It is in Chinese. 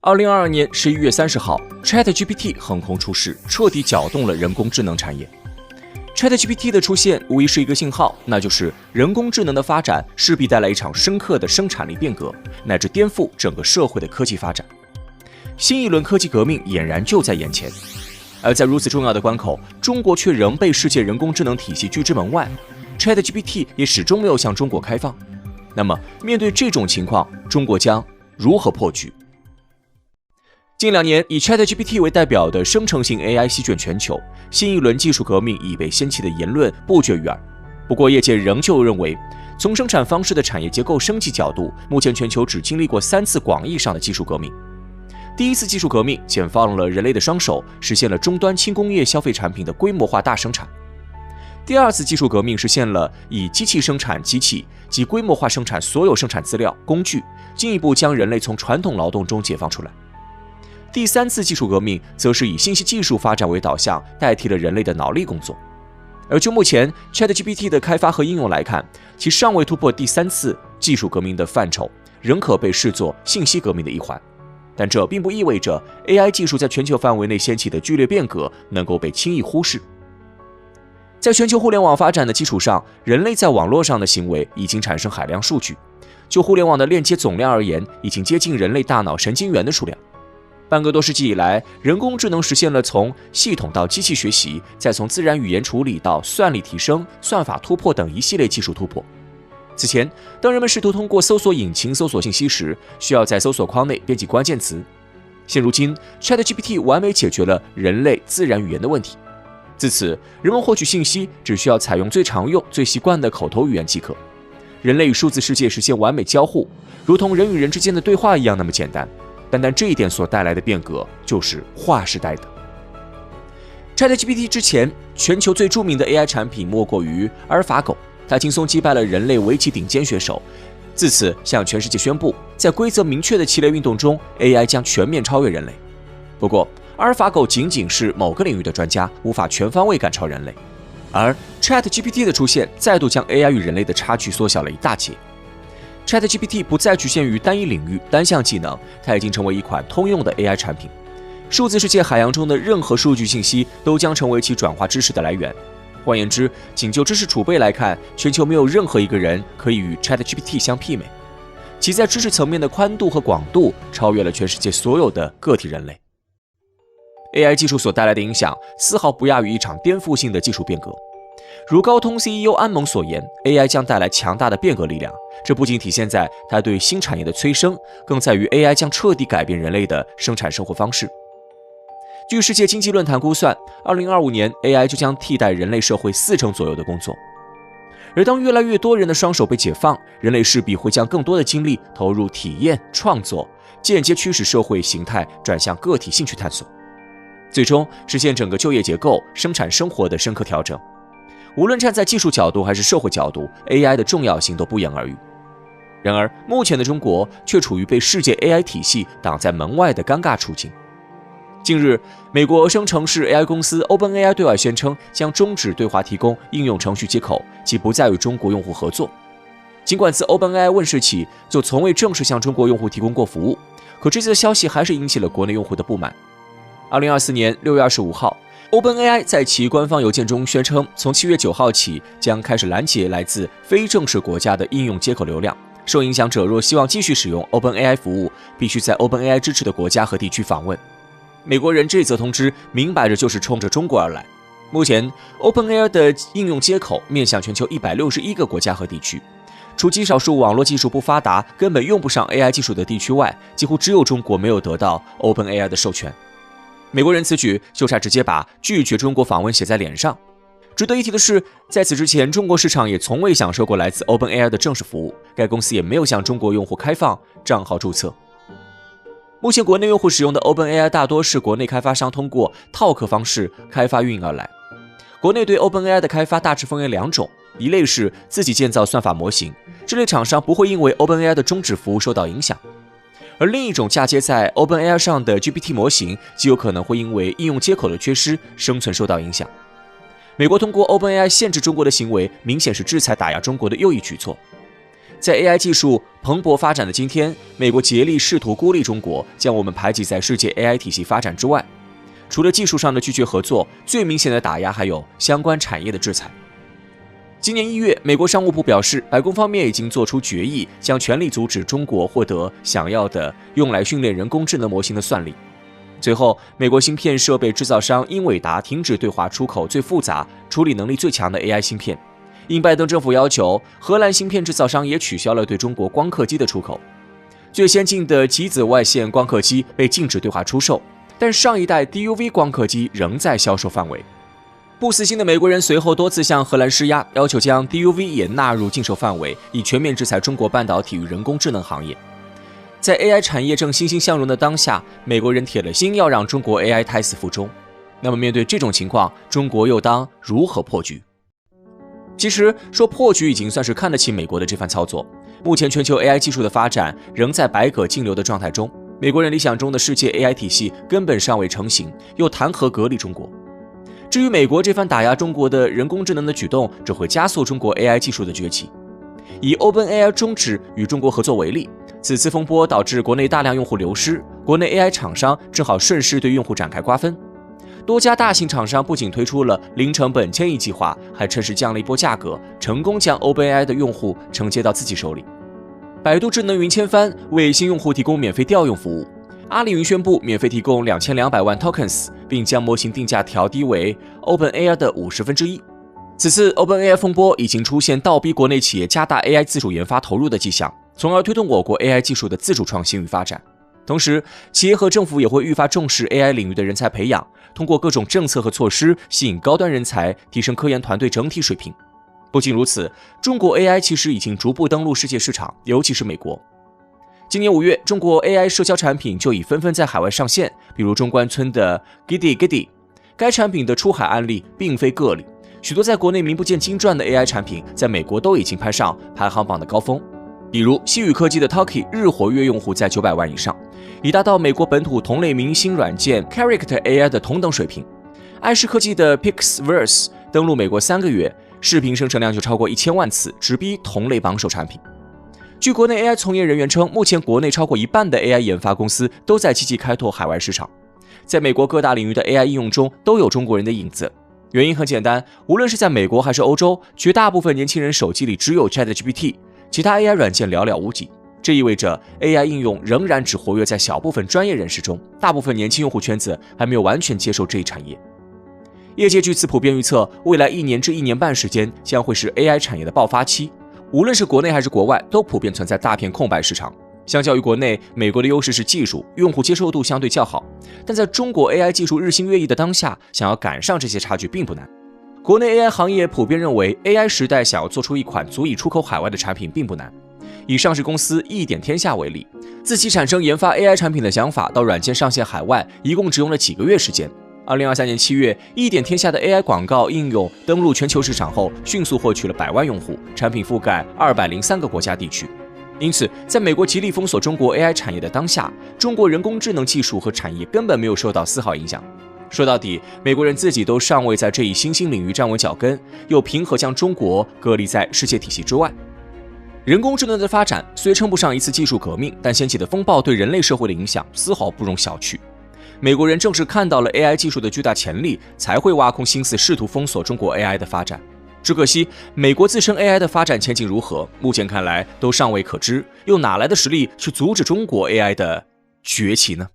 2022年11月30号 ，ChatGPT 横空出世，彻底搅动了人工智能产业。ChatGPT 的出现无疑是一个信号，那就是人工智能的发展势必带来一场深刻的生产力变革，乃至颠覆整个社会的科技发展。新一轮科技革命俨然就在眼前。而在如此重要的关口，中国却仍被世界人工智能体系拒之门外 ，ChatGPT 也始终没有向中国开放。那么，面对这种情况，中国将如何破局？近2年，以 ChatGPT 为代表的生成型 AI 席卷全球，新一轮技术革命已被掀起的言论不绝于耳。不过，业界仍旧认为，从生产方式的产业结构升级角度，目前全球只经历过3次广义上的技术革命。第一次技术革命解放了人类的双手，实现了终端轻工业消费产品的规模化大生产。第二次技术革命实现了以机器生产机器及规模化生产所有生产资料、工具，进一步将人类从传统劳动中解放出来。第三次技术革命则是以信息技术发展为导向，代替了人类的脑力工作。而就目前 ChatGPT 的开发和应用来看，其尚未突破第3次技术革命的范畴，仍可被视作信息革命的一环。但这并不意味着 AI 技术在全球范围内掀起的剧烈变革能够被轻易忽视。在全球互联网发展的基础上，人类在网络上的行为已经产生海量数据。就互联网的链接总量而言，已经接近人类大脑神经元的数量。半个多世纪以来，人工智能实现了从系统到机器学习，再从自然语言处理到算力提升、算法突破等一系列技术突破。此前，当人们试图通过搜索引擎搜索信息时，需要在搜索框内编辑关键词。现如今 ，ChatGPT 完美解决了人类自然语言的问题。自此，人们获取信息只需要采用最常用、最习惯的口头语言即可。人类与数字世界实现完美交互，如同人与人之间的对话一样那么简单。但这一点所带来的变革就是划时代的。ChatGPT 之前，全球最著名的 AI 产品莫过于阿尔法狗，它轻松击败了人类围棋顶尖选手，自此向全世界宣布，在规则明确的棋类运动中 ，AI 将全面超越人类。不过，阿尔法狗仅仅是某个领域的专家，无法全方位赶超人类，而 ChatGPT 的出现再度将 AI 与人类的差距缩小了一大截。ChatGPT 不再局限于单一领域、单项技能，它已经成为一款通用的 AI 产品。数字世界海洋中的任何数据信息都将成为其转化知识的来源。换言之，仅就知识储备来看，全球没有任何一个人可以与 ChatGPT 相媲美。其在知识层面的宽度和广度超越了全世界所有的个体人类。AI 技术所带来的影响丝毫不亚于一场颠覆性的技术变革。如高通 CEO 安蒙所言 ，AI 将带来强大的变革力量。这不仅体现在它对新产业的催生，更在于 AI 将彻底改变人类的生产生活方式。据世界经济论坛估算，2025年 AI 就将替代人类社会40%左右的工作。而当越来越多人的双手被解放，人类势必会将更多的精力投入体验、创作，间接驱使社会形态转向个体兴趣探索，最终实现整个就业结构、生产生活的深刻调整。无论站在技术角度还是社会角度 ，AI 的重要性都不言而喻。然而，目前的中国却处于被世界 AI 体系挡在门外的尴尬处境。近日，美国生成式 AI 公司 OpenAI 对外宣称将终止对华提供应用程序接口，即不再与中国用户合作。尽管自 OpenAI 问世起就从未正式向中国用户提供过服务，可这次的消息还是引起了国内用户的不满。2024年6月25号。OpenAI 在其官方邮件中宣称，从7月9号起将开始拦截来自非正式国家的应用接口流量。受影响者若希望继续使用 OpenAI 服务，必须在 OpenAI 支持的国家和地区访问。美国人这则通知明摆着就是冲着中国而来。目前 OpenAI 的应用接口面向全球161个国家和地区，除极少数网络技术不发达、根本用不上 AI 技术的地区外，几乎只有中国没有得到 OpenAI 的授权。美国人此举就差直接把拒绝中国访问写在脸上。值得一提的是，在此之前，中国市场也从未享受过来自 OpenAI 的正式服务，该公司也没有向中国用户开放账号注册。目前国内用户使用的 OpenAI 大多是国内开发商通过套壳方式开发运营而来。国内对 OpenAI 的开发大致分为2种，一类是自己建造算法模型，这类厂商不会因为 OpenAI 的终止服务受到影响。而另一种嫁接在 OpenAI 上的 GPT 模型，极有可能会因为应用接口的缺失，生存受到影响。美国通过 OpenAI 限制中国的行为，明显是制裁打压中国的又一举措。在 AI 技术蓬勃发展的今天，美国竭力试图孤立中国，将我们排挤在世界 AI 体系发展之外。除了技术上的拒绝合作，最明显的打压还有相关产业的制裁。今年1月，美国商务部表示，白宫方面已经做出决议，将全力阻止中国获得想要的用来训练人工智能模型的算力。随后，美国芯片设备制造商英伟达停止对华出口最复杂、处理能力最强的 AI 芯片。应拜登政府要求，荷兰芯片制造商也取消了对中国光刻机的出口。最先进的极紫外线光刻机被禁止对华出售，但上一代 DUV 光刻机仍在销售范围。不死心的美国人随后多次向荷兰施压，要求将 DUV 也纳入禁售范围，以全面制裁中国半导体与人工智能行业。在 AI 产业正欣欣向荣的当下，美国人铁了心要让中国 AI 胎死腹中。那么面对这种情况，中国又当如何破局？其实说破局已经算是看得起美国的这番操作。目前全球 AI 技术的发展仍在百舸竞流的状态中，美国人理想中的世界 AI 体系根本尚未成型，又谈何隔离中国？至于美国这番打压中国的人工智能的举动，只会加速中国 AI 技术的崛起。以 OpenAI 终止与中国合作为例，此次风波导致国内大量用户流失，国内 AI 厂商正好顺势对用户展开瓜分。多家大型厂商不仅推出了零成本迁移计划，还趁势降了一波价格，成功将 OpenAI 的用户承接到自己手里。百度智能云千帆为新用户提供免费调用服务，阿里云宣布免费提供2200万 tokens， 并将模型定价调低为 OpenAI 的1/50。此次 OpenAI 风波已经出现倒逼国内企业加大 AI 自主研发投入的迹象，从而推动我国 AI 技术的自主创新与发展。同时，企业和政府也会愈发重视 AI 领域的人才培养，通过各种政策和措施吸引高端人才，提升科研团队整体水平。不仅如此，中国 AI 其实已经逐步登陆世界市场，尤其是美国。今年5月，中国 AI 社交产品就已纷纷在海外上线，比如中关村的 Giddy， 该产品的出海案例并非个例，许多在国内名不见经传的 AI 产品，在美国都已经攀上排行榜的高峰。比如西宇科技的 Talkie 日活跃用户在900万以上，已达到美国本土同类明星软件 Character AI 的同等水平。爱视科技的 Pixverse 登陆美国3个月，视频生成量就超过1000万次，直逼同类榜首产品。据国内 AI 从业人员称，目前国内超过一半的 AI 研发公司都在积极开拓海外市场，在美国各大领域的 AI 应用中都有中国人的影子。原因很简单，无论是在美国还是欧洲，绝大部分年轻人手机里只有 ChatGPT， 其他 AI 软件寥寥无几。这意味着 AI 应用仍然只活跃在小部分专业人士中，大部分年轻用户圈子还没有完全接受这一产业。业界据此普遍预测，未来1年至1年半时间将会是 AI 产业的爆发期，无论是国内还是国外，都普遍存在大片空白市场。相较于国内，美国的优势是技术，用户接受度相对较好，但在中国 AI 技术日新月异的当下，想要赶上这些差距并不难。国内 AI 行业普遍认为 AI 时代想要做出一款足以出口海外的产品并不难。以上市公司一点天下为例，自其产生研发 AI 产品的想法到软件上线海外，一共只用了几个月时间。2023年7月，一点天下的 AI 广告应用登陆全球市场后，迅速获取了100万用户，产品覆盖203个国家地区。因此，在美国极力封锁中国 AI 产业的当下，中国人工智能技术和产业根本没有受到丝毫影响。说到底，美国人自己都尚未在这一新兴领域站稳脚跟，又凭何将中国隔离在世界体系之外？人工智能的发展虽称不上一次技术革命，但掀起的风暴对人类社会的影响丝毫不容小觑。美国人正是看到了 AI 技术的巨大潜力，才会挖空心思试图封锁中国 AI 的发展。只可惜，美国自身 AI 的发展前景如何，目前看来都尚未可知，又哪来的实力去阻止中国 AI 的崛起呢？